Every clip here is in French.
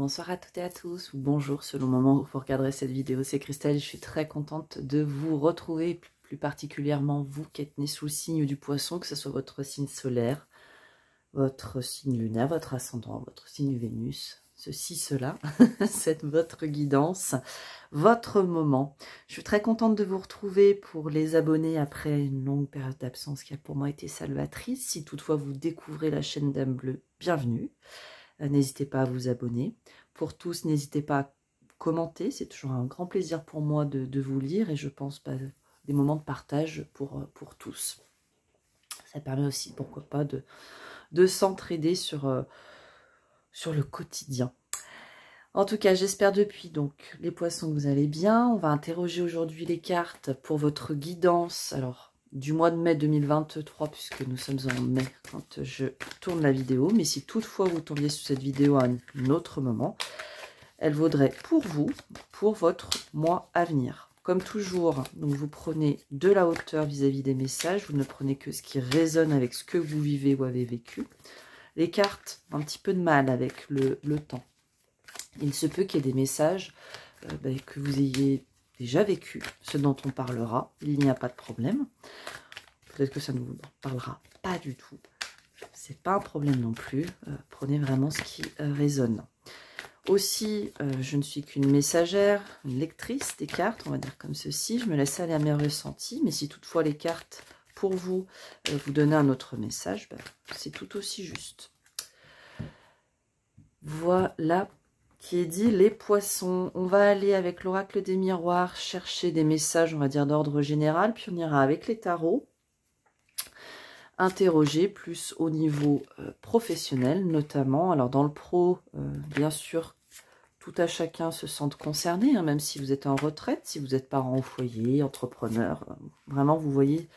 Bonsoir à toutes et à tous, ou bonjour selon le moment où vous regarderez cette vidéo. C'est Christelle, je suis très contente de vous retrouver, plus particulièrement vous qui êtes nés sous le signe du poisson, que ce soit votre signe solaire, votre signe lunaire, votre ascendant, votre signe Vénus, ceci, cela, c'est votre guidance, votre moment. Je suis très contente de vous retrouver pour les abonnés après une longue période d'absence qui a pour moi été salvatrice. Si toutefois vous découvrez la chaîne Dame Bleue, bienvenue. N'hésitez pas à vous abonner. Pour tous, n'hésitez pas à commenter. C'est toujours un grand plaisir pour moi de vous lire et je pense des moments de partage pour tous. Ça permet aussi, pourquoi pas, de s'entraider sur le quotidien. En tout cas, j'espère depuis donc les poissons que vous allez bien. On va interroger aujourd'hui les cartes pour votre guidance. Alors, du mois de mai 2023, puisque nous sommes en mai quand je tourne la vidéo. Mais si toutefois vous tombiez sur cette vidéo à un autre moment, elle vaudrait pour vous, pour votre mois à venir. Comme toujours, donc vous prenez de la hauteur vis-à-vis des messages. Vous ne prenez que ce qui résonne avec ce que vous vivez ou avez vécu. Les cartes ont un petit peu de mal avec le temps. Il se peut qu'il y ait des messages que vous ayez déjà vécu, ce dont on parlera, il n'y a pas de problème. Peut-être que ça ne vous parlera pas du tout, c'est pas un problème non plus, prenez vraiment ce qui résonne. Aussi, je ne suis qu'une messagère, une lectrice des cartes, on va dire comme ceci, je me laisse aller à mes ressentis, mais si toutefois les cartes, pour vous, vous donnent un autre message, c'est tout aussi juste. Voilà qui est dit les poissons. On va aller avec l'oracle des miroirs chercher des messages, on va dire d'ordre général, puis on ira avec les tarots interroger plus au niveau professionnel notamment. Alors dans le pro, bien sûr, tout à chacun se sente concerné, hein, même si vous êtes en retraite, si vous êtes parent au foyer, entrepreneur, vraiment vous voyez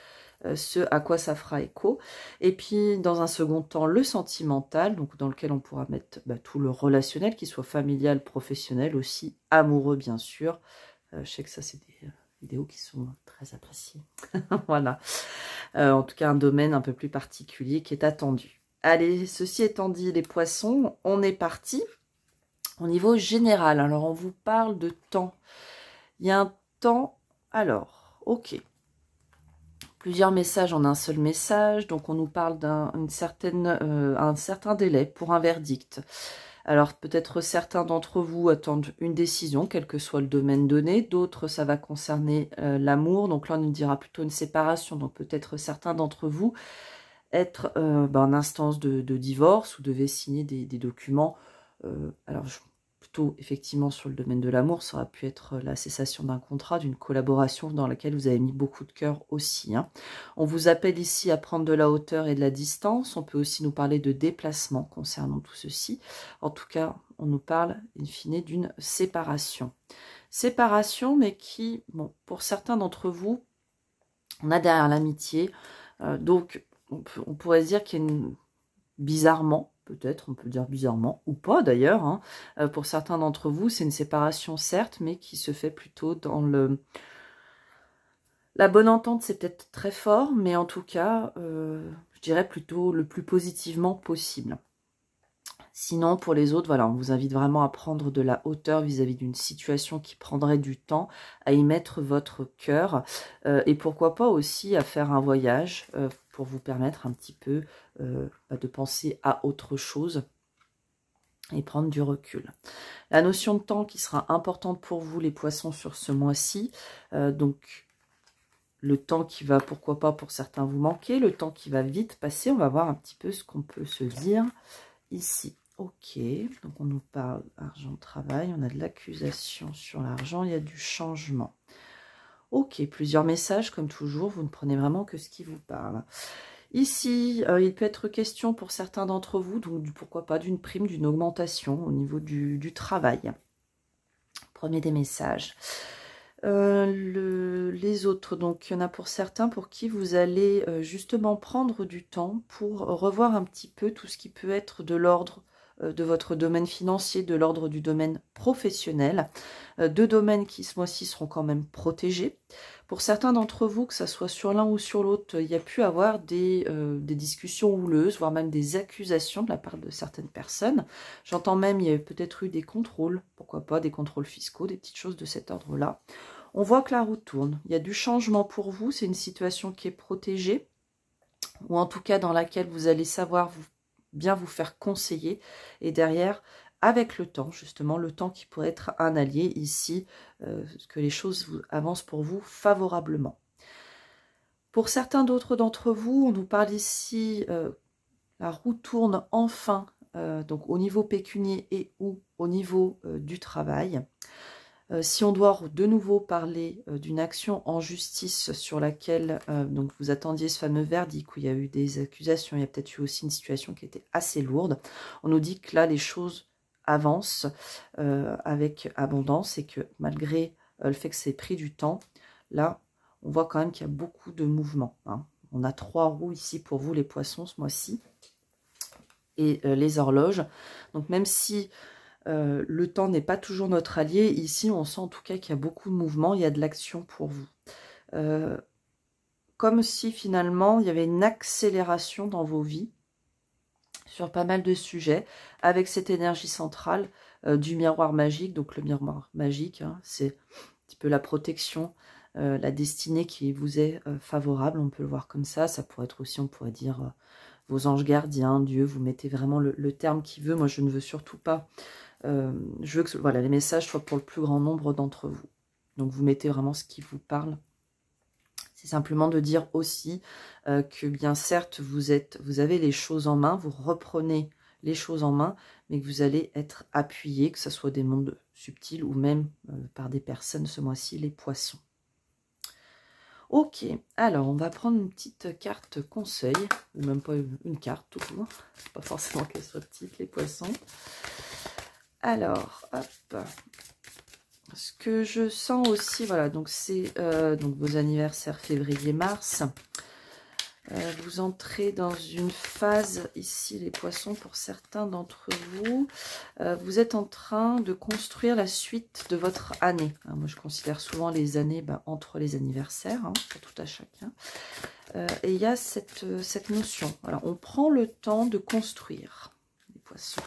ce à quoi ça fera écho. Et puis, dans un second temps, le sentimental, donc dans lequel on pourra mettre tout le relationnel, qu'il soit familial, professionnel, aussi amoureux, bien sûr. Je sais que ça, c'est des vidéos qui sont très appréciées. Voilà. En tout cas, un domaine un peu plus particulier qui est attendu. Allez, ceci étant dit, les poissons, on est parti. Au niveau général, alors on vous parle de temps. Il y a un temps, alors, ok. Plusieurs messages en un seul message, donc on nous parle un certain délai pour un verdict. Alors peut-être certains d'entre vous attendent une décision, quel que soit le domaine donné, d'autres ça va concerner l'amour, donc là on nous dira plutôt une séparation, donc peut-être certains d'entre vous être en instance de divorce ou devez signer des documents, alors plutôt effectivement sur le domaine de l'amour, ça aurait pu être la cessation d'un contrat, d'une collaboration dans laquelle vous avez mis beaucoup de cœur aussi. Hein. On vous appelle ici à prendre de la hauteur et de la distance. On peut aussi nous parler de déplacement concernant tout ceci. En tout cas, on nous parle in fine d'une séparation. Séparation, mais qui, bon, pour certains d'entre vous, on a derrière l'amitié. Donc, on pourrait se dire qu'il y a bizarrement, peut-être, on peut dire bizarrement, ou pas d'ailleurs, hein. Pour certains d'entre vous, c'est une séparation certes, mais qui se fait plutôt dans la bonne entente, c'est peut-être très fort, mais en tout cas, je dirais plutôt le plus positivement possible. Sinon, pour les autres, voilà, on vous invite vraiment à prendre de la hauteur vis-à-vis d'une situation qui prendrait du temps, à y mettre votre cœur, et pourquoi pas aussi à faire un voyage pour vous permettre un petit peu de penser à autre chose et prendre du recul. La notion de temps qui sera importante pour vous, les poissons, sur ce mois-ci, donc le temps qui va, pourquoi pas, pour certains vous manquer, le temps qui va vite passer, on va voir un petit peu ce qu'on peut se dire ici. Ok, donc on nous parle argent, travail, on a de l'accusation sur l'argent, il y a du changement. Ok, plusieurs messages, comme toujours, vous ne prenez vraiment que ce qui vous parle. Ici, il peut être question pour certains d'entre vous, donc pourquoi pas d'une prime, d'une augmentation au niveau du travail. Premier des messages. Les autres, donc il y en a pour certains pour qui vous allez justement prendre du temps pour revoir un petit peu tout ce qui peut être de l'ordre de votre domaine financier, de l'ordre du domaine professionnel. Deux domaines qui ce mois-ci seront quand même protégés. Pour certains d'entre vous, que ce soit sur l'un ou sur l'autre, il y a pu avoir des discussions houleuses, voire même des accusations de la part de certaines personnes. J'entends même, il y a peut-être eu des contrôles, pourquoi pas, des contrôles fiscaux, des petites choses de cet ordre-là. On voit que la roue tourne. Il y a du changement pour vous, c'est une situation qui est protégée, ou en tout cas dans laquelle vous allez savoir bien vous faire conseiller, et derrière, avec le temps, justement, le temps qui pourrait être un allié ici, que les choses avancent pour vous favorablement. Pour certains d'autres d'entre vous, on nous parle ici, la roue tourne enfin, donc au niveau pécunier et ou au niveau du travail. Si on doit de nouveau parler d'une action en justice sur laquelle donc vous attendiez ce fameux verdict où il y a eu des accusations, il y a peut-être eu aussi une situation qui était assez lourde, on nous dit que là les choses avancent avec abondance et que malgré le fait que c'est pris du temps, là on voit quand même qu'il y a beaucoup de mouvements. Hein. On a 3 roues ici pour vous les poissons ce mois-ci et les horloges. Donc même si le temps n'est pas toujours notre allié. Ici, on sent en tout cas qu'il y a beaucoup de mouvement, il y a de l'action pour vous. Comme si finalement, il y avait une accélération dans vos vies sur pas mal de sujets, avec cette énergie centrale du miroir magique. Donc le miroir magique, hein, c'est un petit peu la protection, la destinée qui vous est favorable, on peut le voir comme ça. Ça pourrait être aussi, on pourrait dire, vos anges gardiens, Dieu, vous mettez vraiment le terme qui veut. Moi, je ne veux surtout pas... je veux que voilà, les messages soient pour le plus grand nombre d'entre vous. Donc, vous mettez vraiment ce qui vous parle. C'est simplement de dire aussi que, bien certes, vous avez les choses en main, vous reprenez les choses en main, mais que vous allez être appuyé, que ce soit des mondes subtils ou même par des personnes ce mois-ci, les poissons. Ok, alors on va prendre une petite carte conseil, ou même pas une carte tout court, pas forcément qu'elle soit petite, les poissons. Alors, hop, ce que je sens aussi, voilà, donc c'est donc vos anniversaires février-mars. Vous entrez dans une phase, ici les poissons, pour certains d'entre vous, vous êtes en train de construire la suite de votre année. Hein, moi, je considère souvent les années entre les anniversaires, hein, pour tout à chacun. Et il y a cette notion. Voilà, on prend le temps de construire, les poissons.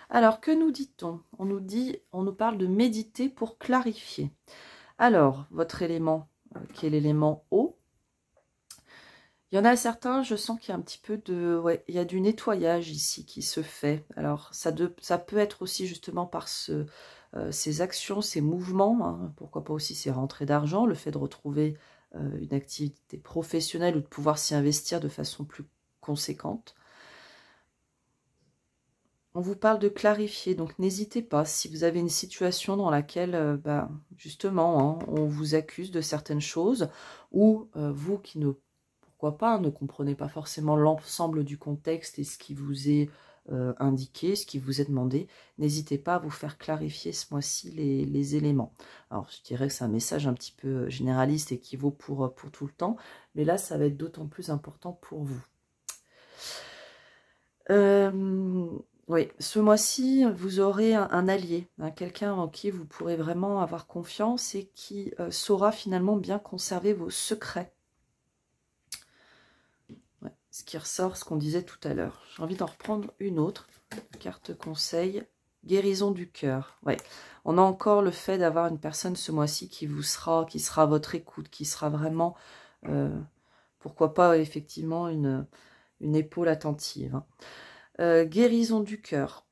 Alors, que nous dit-on? On nous parle de méditer pour clarifier. Alors, votre élément, qui est l'élément eau, il y en a certains, je sens qu'il y a un petit peu de... Ouais, il y a du nettoyage ici qui se fait. Alors, ça peut être aussi justement par ces actions, ces mouvements, hein, pourquoi pas aussi ces rentrées d'argent, le fait de retrouver une activité professionnelle ou de pouvoir s'y investir de façon plus conséquente. On vous parle de clarifier, donc n'hésitez pas, si vous avez une situation dans laquelle, justement, hein, on vous accuse de certaines choses, ou vous qui ne... Pourquoi pas, ne comprenez pas forcément l'ensemble du contexte et ce qui vous est indiqué, ce qui vous est demandé, n'hésitez pas à vous faire clarifier ce mois-ci les éléments. Alors, je dirais que c'est un message un petit peu généraliste et qui vaut pour tout le temps, mais là, ça va être d'autant plus important pour vous. Oui, ce mois-ci, vous aurez un allié, hein, quelqu'un en qui vous pourrez vraiment avoir confiance et qui saura finalement bien conserver vos secrets. Ce qui ressort, ce qu'on disait tout à l'heure. J'ai envie d'en reprendre une autre. Carte conseil. Guérison du cœur. Ouais. On a encore le fait d'avoir une personne ce mois-ci qui sera à votre écoute, qui sera vraiment, pourquoi pas, effectivement, une épaule attentive. Hein. Guérison du cœur.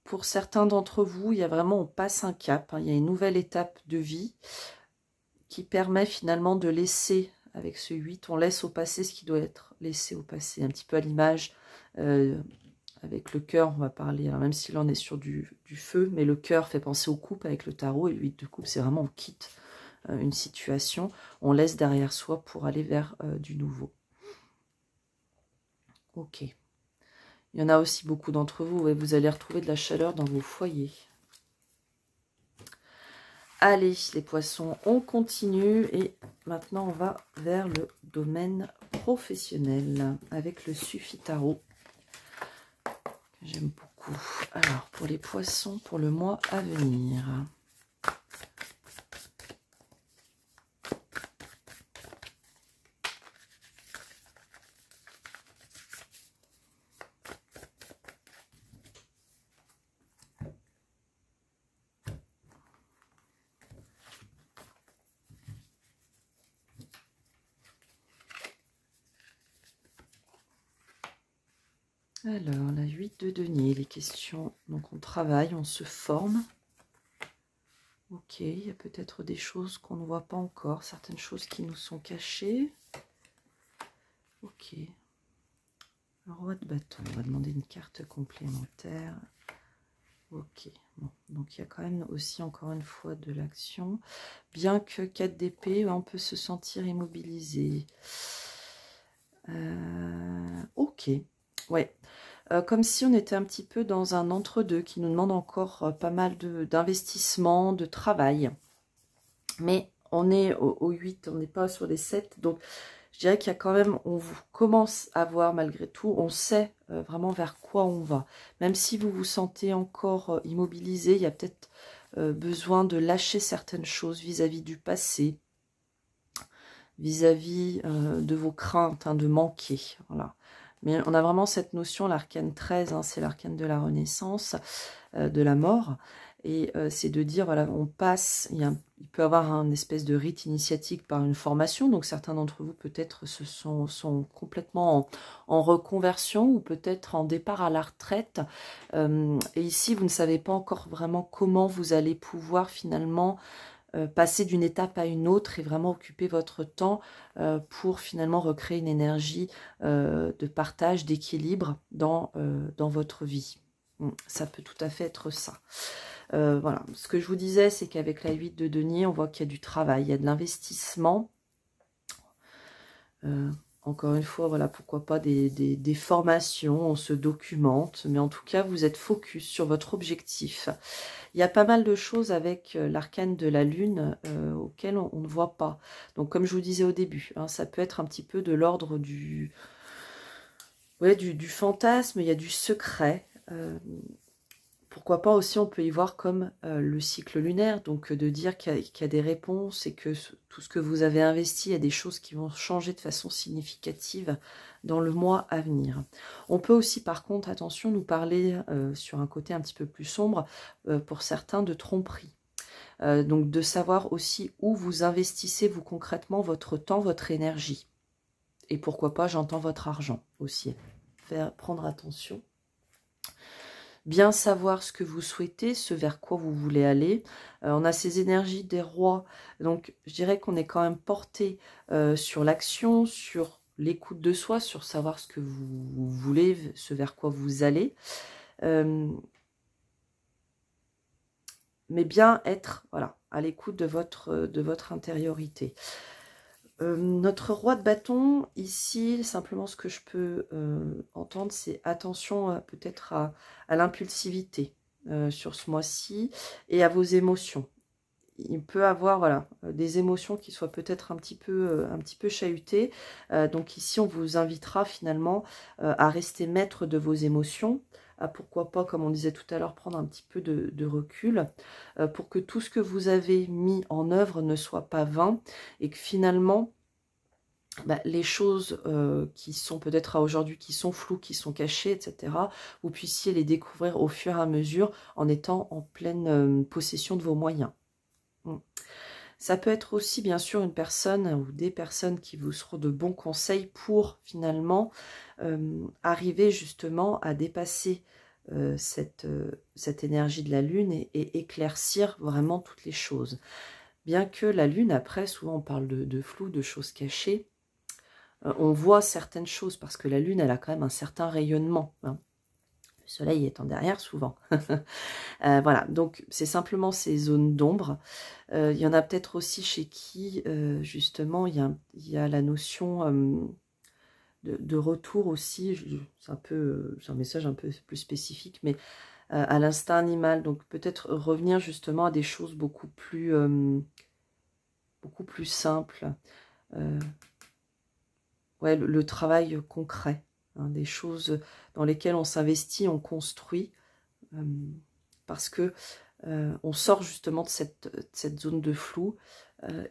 Pour certains d'entre vous, il y a vraiment, on passe un cap. Hein, il y a une nouvelle étape de vie qui permet finalement de laisser... Avec ce 8, on laisse au passé ce qui doit être laissé au passé. Un petit peu à l'image, avec le cœur, on va parler, alors même si là on est sur du feu, mais le cœur fait penser aux coupes avec le tarot, et le 8 de coupe, c'est vraiment on quitte une situation, on laisse derrière soi pour aller vers du nouveau. Ok. Il y en a aussi beaucoup d'entre vous, et vous allez retrouver de la chaleur dans vos foyers. Allez, les poissons, on continue et maintenant on va vers le domaine professionnel avec le Suffi Tarot que j'aime beaucoup. Alors, pour les poissons, pour le mois à venir. Alors, la 8 de denier, les questions, donc on travaille, on se forme. Ok, il y a peut-être des choses qu'on ne voit pas encore, certaines choses qui nous sont cachées. Ok. Le roi de bâton, on va demander une carte complémentaire. Ok, bon, donc il y a quand même aussi encore une fois de l'action. Bien que 4 d'épée, on peut se sentir immobilisé. Ok, ouais. Comme si on était un petit peu dans un entre-deux qui nous demande encore pas mal d'investissement, de travail. Mais on est au 8, on n'est pas sur les 7. Donc, je dirais qu'il y a quand même, on commence à voir malgré tout, on sait vraiment vers quoi on va. Même si vous vous sentez encore immobilisé, il y a peut-être besoin de lâcher certaines choses vis-à-vis du passé, vis-à-vis de vos craintes, hein, de manquer. Voilà. Mais on a vraiment cette notion, l'arcane 13, hein, c'est l'arcane de la renaissance, de la mort. Et c'est de dire, voilà, on passe, il peut y avoir un espèce de rite initiatique par une formation. Donc certains d'entre vous peut-être sont complètement en reconversion ou peut-être en départ à la retraite. Et ici, vous ne savez pas encore vraiment comment vous allez pouvoir finalement passer d'une étape à une autre et vraiment occuper votre temps pour finalement recréer une énergie de partage, d'équilibre dans votre vie. Ça peut tout à fait être ça. Voilà. Ce que je vous disais, c'est qu'avec la 8 de denier, on voit qu'il y a du travail, il y a de l'investissement. Encore une fois, voilà, pourquoi pas des formations, on se documente, mais en tout cas, vous êtes focus sur votre objectif. Il y a pas mal de choses avec l'arcane de la lune auxquelles on ne voit pas. Donc, comme je vous disais au début, hein, ça peut être un petit peu de l'ordre du fantasme, il y a du secret. Pourquoi pas aussi, on peut y voir comme le cycle lunaire, donc de dire qu'il y a des réponses et que tout ce que vous avez investi, il y a des choses qui vont changer de façon significative dans le mois à venir. On peut aussi, par contre, attention, nous parler sur un côté un petit peu plus sombre, pour certains, de tromperie. Donc de savoir aussi où vous investissez, vous concrètement, votre temps, votre énergie. Et pourquoi pas, j'entends votre argent aussi. Prendre attention. Bien savoir ce que vous souhaitez, ce vers quoi vous voulez aller. On a ces énergies des rois, donc je dirais qu'on est quand même porté sur l'action, sur l'écoute de soi, sur savoir ce que vous voulez, ce vers quoi vous allez. Mais bien être, voilà, à l'écoute de votre intériorité. Notre roi de bâton, ici, simplement ce que je peux entendre, c'est attention peut-être à l'impulsivité sur ce mois-ci et à vos émotions. Il peut avoir voilà, des émotions qui soient peut-être un petit peu chahutées. Donc ici, on vous invitera finalement à rester maître de vos émotions, à pourquoi pas, comme on disait tout à l'heure, prendre un petit peu de recul pour que tout ce que vous avez mis en œuvre ne soit pas vain et que finalement, les choses qui sont peut-être à aujourd'hui, qui sont floues, qui sont cachées, etc., vous puissiez les découvrir au fur et à mesure en étant en pleine possession de vos moyens. Ça peut être aussi, bien sûr, une personne ou des personnes qui vous seront de bons conseils pour, finalement, arriver justement à dépasser cette énergie de la Lune et éclaircir vraiment toutes les choses. Bien que la Lune, après, souvent on parle de flou, de choses cachées, on voit certaines choses parce que la Lune, elle a quand même un certain rayonnement, hein. Le Soleil étant derrière souvent. Voilà, donc c'est simplement ces zones d'ombre. Il y en a peut-être aussi chez qui, justement, il y a la notion de retour aussi. C'est un message un peu plus spécifique, mais à l'instinct animal. Donc peut-être revenir justement à des choses beaucoup plus simples. Ouais, le travail concret, hein, des choses dans lesquelles on s'investit, on construit, parce que on sort justement de cette zone de flou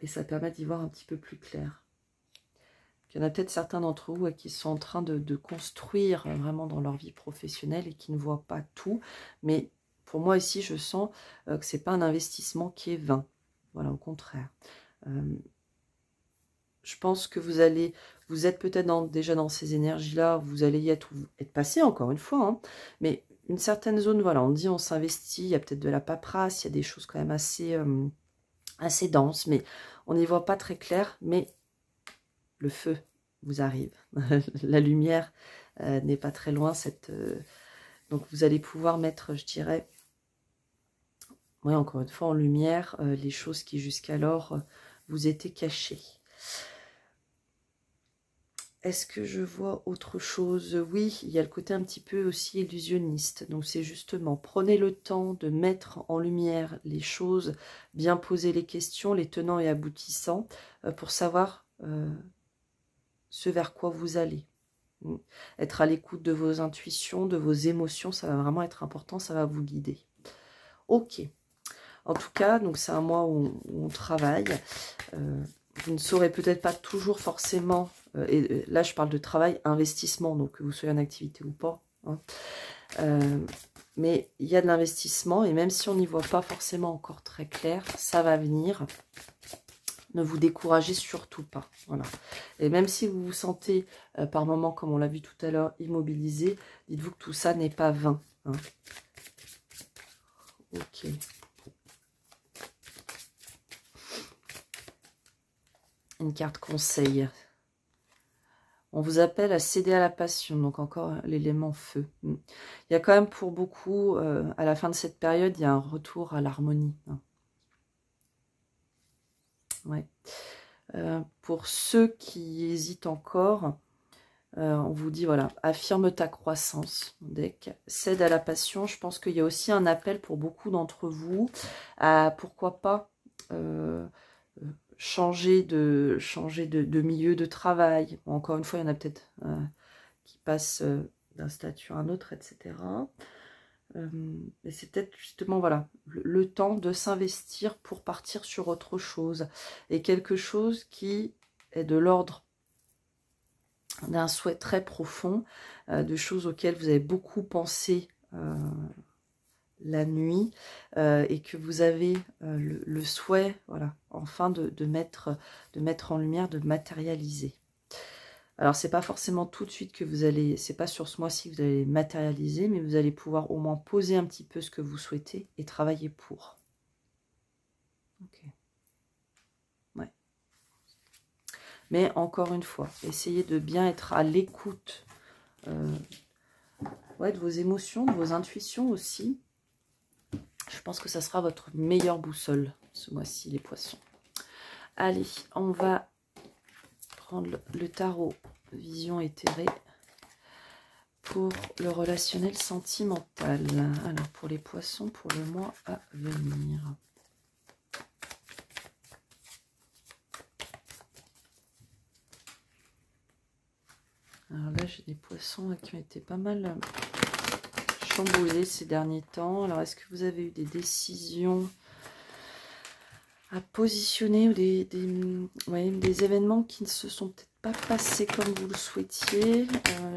et ça permet d'y voir un petit peu plus clair. Il y en a peut-être certains d'entre vous qui sont en train de construire vraiment dans leur vie professionnelle et qui ne voient pas tout. Mais pour moi ici, je sens que ce n'est pas un investissement qui est vain. Voilà, au contraire. Je pense que vous allez vous êtes peut-être déjà dans ces énergies-là, vous allez y être passé encore une fois, hein, mais une certaine zone, voilà, on dit on s'investit, il y a peut-être de la paperasse, il y a des choses quand même assez denses, mais on n'y voit pas très clair, mais le feu vous arrive. La lumière n'est pas très loin, donc vous allez pouvoir mettre, je dirais, oui, encore une fois, en lumière, les choses qui jusqu'alors vous étaient cachées. Est-ce que je vois autre chose? Oui, il y a le côté un petit peu aussi illusionniste. Donc c'est justement, prenez le temps de mettre en lumière les choses, bien poser les questions, les tenants et aboutissants, pour savoir ce vers quoi vous allez. Être à l'écoute de vos intuitions, de vos émotions, ça va vraiment être important, ça va vous guider. Ok. En tout cas, donc c'est un mois où on travaille. Vous ne saurez peut-être pas toujours forcément, et là je parle de travail, investissement, donc que vous soyez en activité ou pas, hein, mais il y a de l'investissement, et même si on n'y voit pas forcément encore très clair, ça va venir. Ne vous découragez surtout pas. Voilà. Et même si vous vous sentez par moments, comme on l'a vu tout à l'heure, immobilisé, dites-vous que tout ça n'est pas vain. Hein. Ok. Une carte conseil. On vous appelle à céder à la passion, donc encore l'élément feu. Il y a quand même pour beaucoup, à la fin de cette période, il y a un retour à l'harmonie. Hein. Ouais. Pour ceux qui hésitent encore, on vous dit, voilà, affirme ta croissance, deck, cède à la passion. Je pense qu'il y a aussi un appel pour beaucoup d'entre vous à, pourquoi pas, changer de milieu de travail. Bon, encore une fois, il y en a peut-être qui passent d'un statut à un autre, etc. Et c'est peut-être justement, voilà, le temps de s'investir pour partir sur autre chose. Et quelque chose qui est de l'ordre d'un souhait très profond, de choses auxquelles vous avez beaucoup pensé la nuit, et que vous avez le souhait, voilà, enfin de mettre en lumière, de matérialiser. Alors c'est pas forcément tout de suite que vous allez, c'est pas sur ce mois-ci que vous allez matérialiser, mais vous allez pouvoir au moins poser un petit peu ce que vous souhaitez et travailler pour. Ok. Ouais. Mais encore une fois, essayez de bien être à l'écoute ouais, de vos émotions, de vos intuitions aussi. Je pense que ça sera votre meilleure boussole ce mois-ci, les poissons. Allez, on va prendre le tarot vision éthérée pour le relationnel sentimental. Alors, pour les poissons, pour le mois à venir. Alors là, j'ai des poissons qui ont été pas mal chamboulés ces derniers temps. Alors, est-ce que vous avez eu des décisions à positionner ou des événements qui ne se sont peut-être pas passés comme vous le souhaitiez?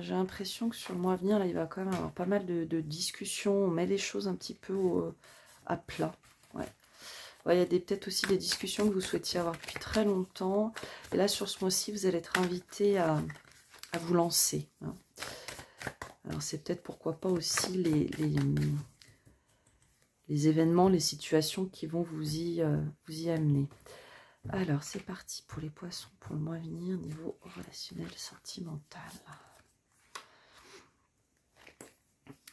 J'ai l'impression que sur le mois à venir, là, il va quand même avoir pas mal de discussions. On met les choses un petit peu à plat. Ouais. Ouais, il y a peut-être aussi des discussions que vous souhaitiez avoir depuis très longtemps. Et là, sur ce mois-ci, vous allez être invité à vous lancer. Hein. Alors, c'est peut-être pourquoi pas aussi les événements, les situations qui vont vous y amener. Alors, c'est parti pour les poissons pour le mois à venir, niveau relationnel sentimental.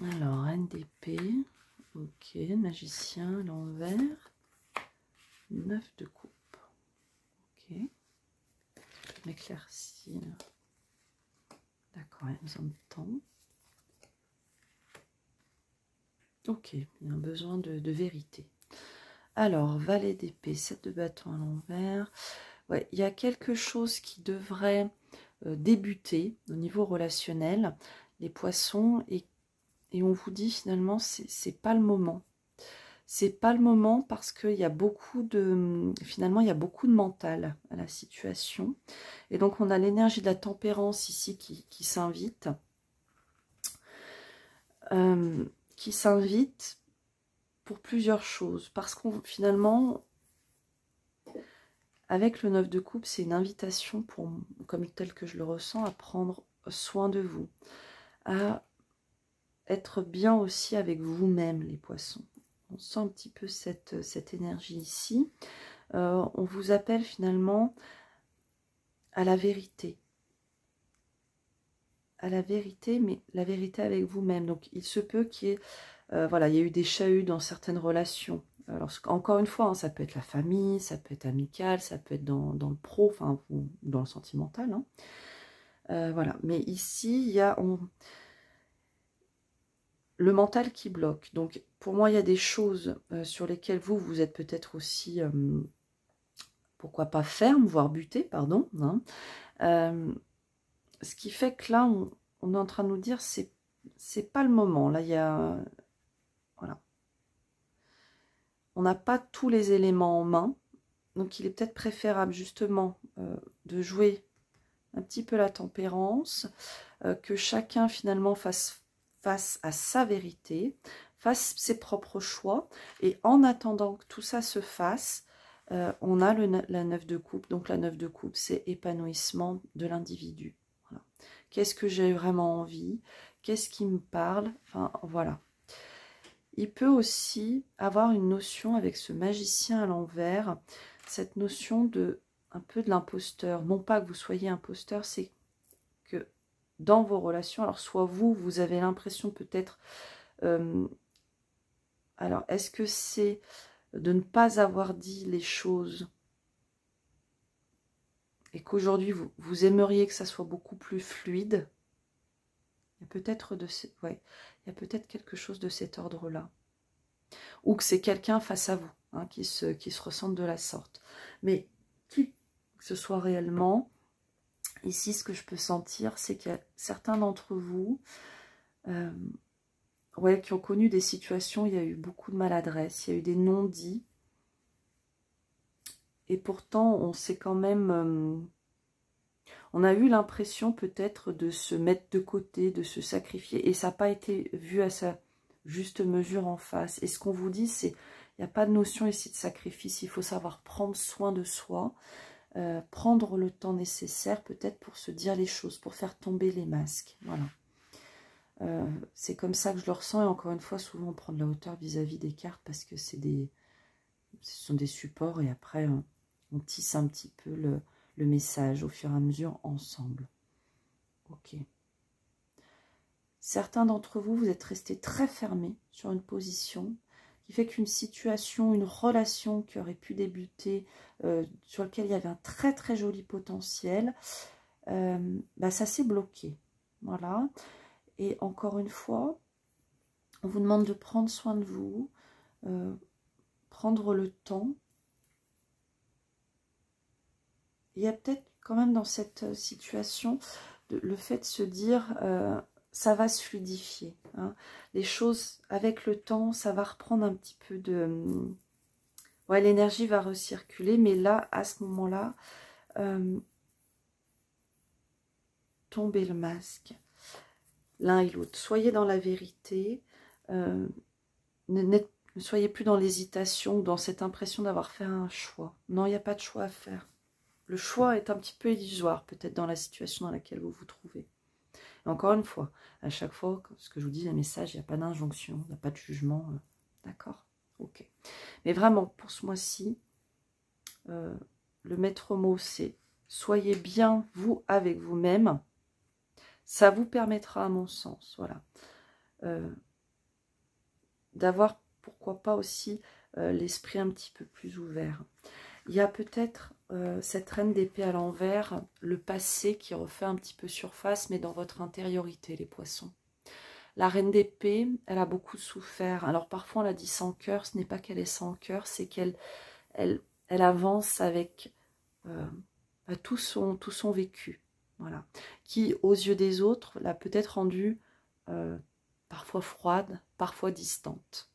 Alors, reine d'épée. Ok, magicien, l'envers. 9 de coupe. Ok. Je m'éclaircir. D'accord, il y a besoin de temps. Ok, il y a un besoin de vérité. Alors, valet d'épée, 7 de bâton à l'envers. Ouais, il y a quelque chose qui devrait débuter au niveau relationnel, les poissons, et on vous dit finalement, c'est pas le moment. C'est pas le moment parce qu'il y a beaucoup de... Finalement, il y a beaucoup de mental à la situation. Et donc, on a l'énergie de la tempérance ici qui s'invite. Qui s'invite pour plusieurs choses. Parce qu'on finalement, avec le 9 de coupe, c'est une invitation, comme tel que je le ressens, à prendre soin de vous, à être bien aussi avec vous-même, les poissons. On sent un petit peu cette énergie ici. On vous appelle finalement à la vérité. À la vérité, mais la vérité avec vous-même. Donc, il se peut qu'il y ait... voilà, il y a eu des chahuts dans certaines relations. Alors, encore une fois, hein, ça peut être la famille, ça peut être amical, ça peut être dans le pro, enfin, ou dans le sentimental. Hein. Voilà, mais ici, il y a le mental qui bloque. Donc, pour moi, il y a des choses sur lesquelles vous êtes peut-être aussi, pourquoi pas ferme, voire buté, pardon. Hein. Ce qui fait que là, on est en train de nous dire, c'est pas le moment. Là, il y a... Voilà. On n'a pas tous les éléments en main. Donc, il est peut-être préférable, justement, de jouer un petit peu la tempérance, que chacun, finalement, fasse face à sa vérité, fasse ses propres choix. Et en attendant que tout ça se fasse, on a la 9 de coupe. Donc, la 9 de coupe, c'est épanouissement de l'individu. Voilà. Qu'est-ce que j'ai vraiment envie? Qu'est-ce qui me parle? Enfin, voilà. Il peut aussi avoir une notion avec ce magicien à l'envers, cette notion de un peu de l'imposteur. Non pas que vous soyez imposteur, c'est que dans vos relations, alors soit vous avez l'impression peut-être... alors, est-ce que c'est de ne pas avoir dit les choses et qu'aujourd'hui, vous aimeriez que ça soit beaucoup plus fluide? Il y a peut-être ouais, il y a peut-être quelque chose de cet ordre-là. Ou que c'est quelqu'un face à vous, hein, qui se ressente de la sorte. Mais qui que ce soit réellement, ici, ce que je peux sentir, c'est qu'il y a certains d'entre vous ouais, qui ont connu des situations où il y a eu beaucoup de maladresse, il y a eu des non-dits. Et pourtant, on s'est quand même... on a eu l'impression peut-être de se mettre de côté, de se sacrifier. Et ça n'a pas été vu à sa juste mesure en face. Et ce qu'on vous dit, c'est... il n'y a pas de notion ici de sacrifice. Il faut savoir prendre soin de soi. Prendre le temps nécessaire peut-être pour se dire les choses, pour faire tomber les masques. Voilà. C'est comme ça que je le ressens. Et encore une fois, souvent on prend de la hauteur vis-à-vis des cartes parce que ce sont des supports. Et après, on tisse un petit peu le message au fur et à mesure ensemble. Ok. Certains d'entre vous, vous êtes restés très fermés sur une position qui fait qu'une situation, une relation qui aurait pu débuter, sur laquelle il y avait un très très joli potentiel, bah, ça s'est bloqué. Voilà. Et encore une fois, on vous demande de prendre soin de vous, prendre le temps. Il y a peut-être quand même dans cette situation le fait de se dire ça va se fluidifier. Hein. Les choses, avec le temps, ça va reprendre un petit peu de... ouais, l'énergie va recirculer, mais là, à ce moment-là, tombez le masque, l'un et l'autre. Soyez dans la vérité, ne soyez plus dans l'hésitation ou dans cette impression d'avoir fait un choix. Non, il n'y a pas de choix à faire. Le choix est un petit peu illusoire, peut-être dans la situation dans laquelle vous vous trouvez. Et encore une fois, à chaque fois, ce que je vous dis, un message, il n'y a pas d'injonction, il n'y a pas de jugement. D'accord? Ok. Mais vraiment, pour ce mois-ci, le maître mot, c'est soyez bien, vous, avec vous-même. Ça vous permettra, à mon sens, voilà, d'avoir, pourquoi pas aussi, l'esprit un petit peu plus ouvert. Il y a peut-être cette reine d'épée à l'envers, le passé qui refait un petit peu surface, mais dans votre intériorité, les poissons. La reine d'épée, elle a beaucoup souffert. Alors parfois on la dit sans cœur, ce n'est pas qu'elle est sans cœur, c'est qu'elle elle avance avec tout son vécu. Voilà. Qui, aux yeux des autres, l'a peut-être rendue parfois froide, parfois distante.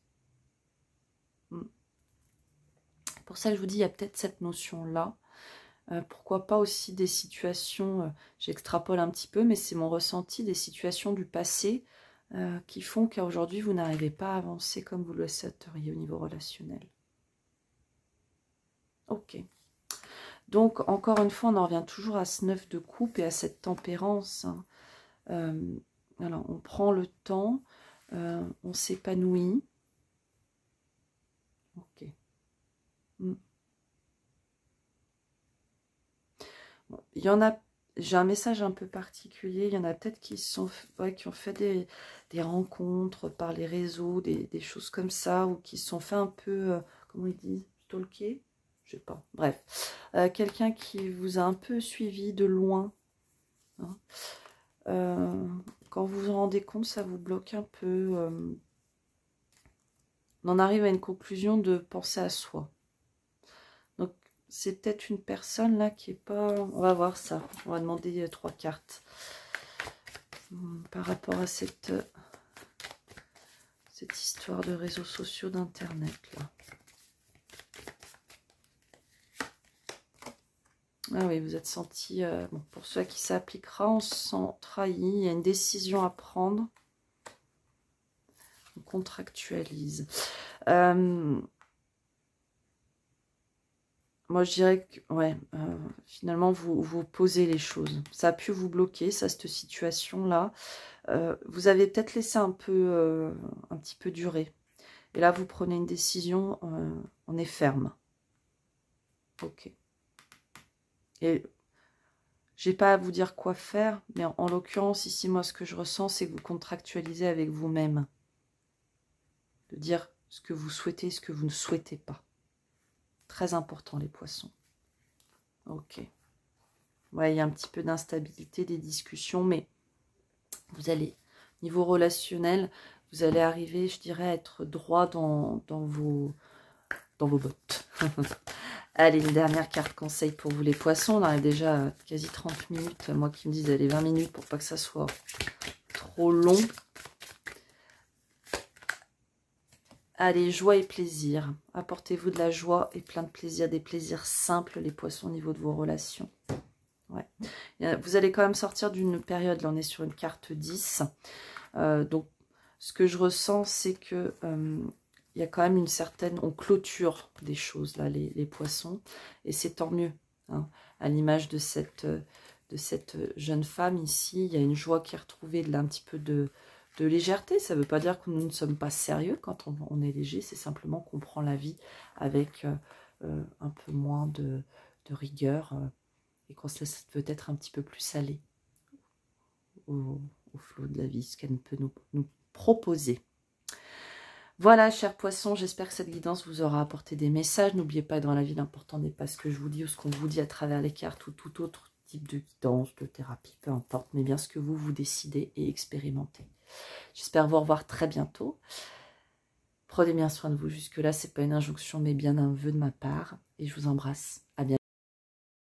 Pour ça, je vous dis, il y a peut-être cette notion-là. Pourquoi pas aussi des situations, j'extrapole un petit peu, mais c'est mon ressenti, des situations du passé qui font qu'aujourd'hui, vous n'arrivez pas à avancer comme vous le souhaiteriez au niveau relationnel. Ok. Donc, encore une fois, on en revient toujours à ce 9 de coupe et à cette tempérance. Hein. Alors, on prend le temps, on s'épanouit. Ok. Bon, il y en a, j'ai un message un peu particulier. Il y en a peut-être qui qui ont fait des rencontres par les réseaux, des choses comme ça, ou qui se sont fait un peu, comment ils disent, stalker. Je sais pas. Bref, quelqu'un qui vous a un peu suivi de loin. Hein. Quand vous vous rendez compte, ça vous bloque un peu. On en arrive à une conclusion de penser à soi. Donc, c'est peut-être une personne là qui est pas... On va voir ça. On va demander 3 cartes. Par rapport à cette histoire de réseaux sociaux, d'internet là. Ah oui, vous êtes senti... bon, pour ceux à qui ça appliquera, on se sent trahi. Il y a une décision à prendre. On contractualise. Moi, je dirais que, ouais, finalement, vous posez les choses. Ça a pu vous bloquer, ça, cette situation-là. Vous avez peut-être laissé un petit peu durer. Et là, vous prenez une décision, on est ferme. Ok. Et j'ai pas à vous dire quoi faire, mais en l'occurrence, ici, moi, ce que je ressens, c'est que vous contractualisez avec vous-même. De dire ce que vous souhaitez, ce que vous ne souhaitez pas. Très important, les poissons. Ok. Ouais, il y a un petit peu d'instabilité, des discussions, mais vous allez, niveau relationnel, vous allez arriver, je dirais, à être droit dans vos bottes. Allez, une dernière carte conseil pour vous les poissons. On a déjà quasi 30 minutes. Moi qui me disais, allez, 20 minutes pour pas que ça soit trop long. Allez, joie et plaisir. Apportez-vous de la joie et plein de plaisir, des plaisirs simples, les poissons, au niveau de vos relations. Ouais. Vous allez quand même sortir d'une période, là on est sur une carte 10. Donc, ce que je ressens, c'est que... il y a quand même une certaine... On clôture des choses, là, les poissons. Et c'est tant mieux. Hein. À l'image de cette jeune femme ici, il y a une joie qui est retrouvée, là, un petit peu de légèreté. Ça ne veut pas dire que nous ne sommes pas sérieux quand on est léger. C'est simplement qu'on prend la vie avec un peu moins de rigueur. Et qu'on se laisse peut-être un petit peu plus aller au flot de la vie, ce qu'elle peut nous proposer. Voilà, chers poissons, j'espère que cette guidance vous aura apporté des messages. N'oubliez pas, dans la vie, l'important n'est pas ce que je vous dis ou ce qu'on vous dit à travers les cartes ou tout autre type de guidance, de thérapie, peu importe, mais bien ce que vous décidez et expérimentez. J'espère vous revoir très bientôt. Prenez bien soin de vous. Jusque-là, ce n'est pas une injonction, mais bien un vœu de ma part. Et je vous embrasse. À bientôt.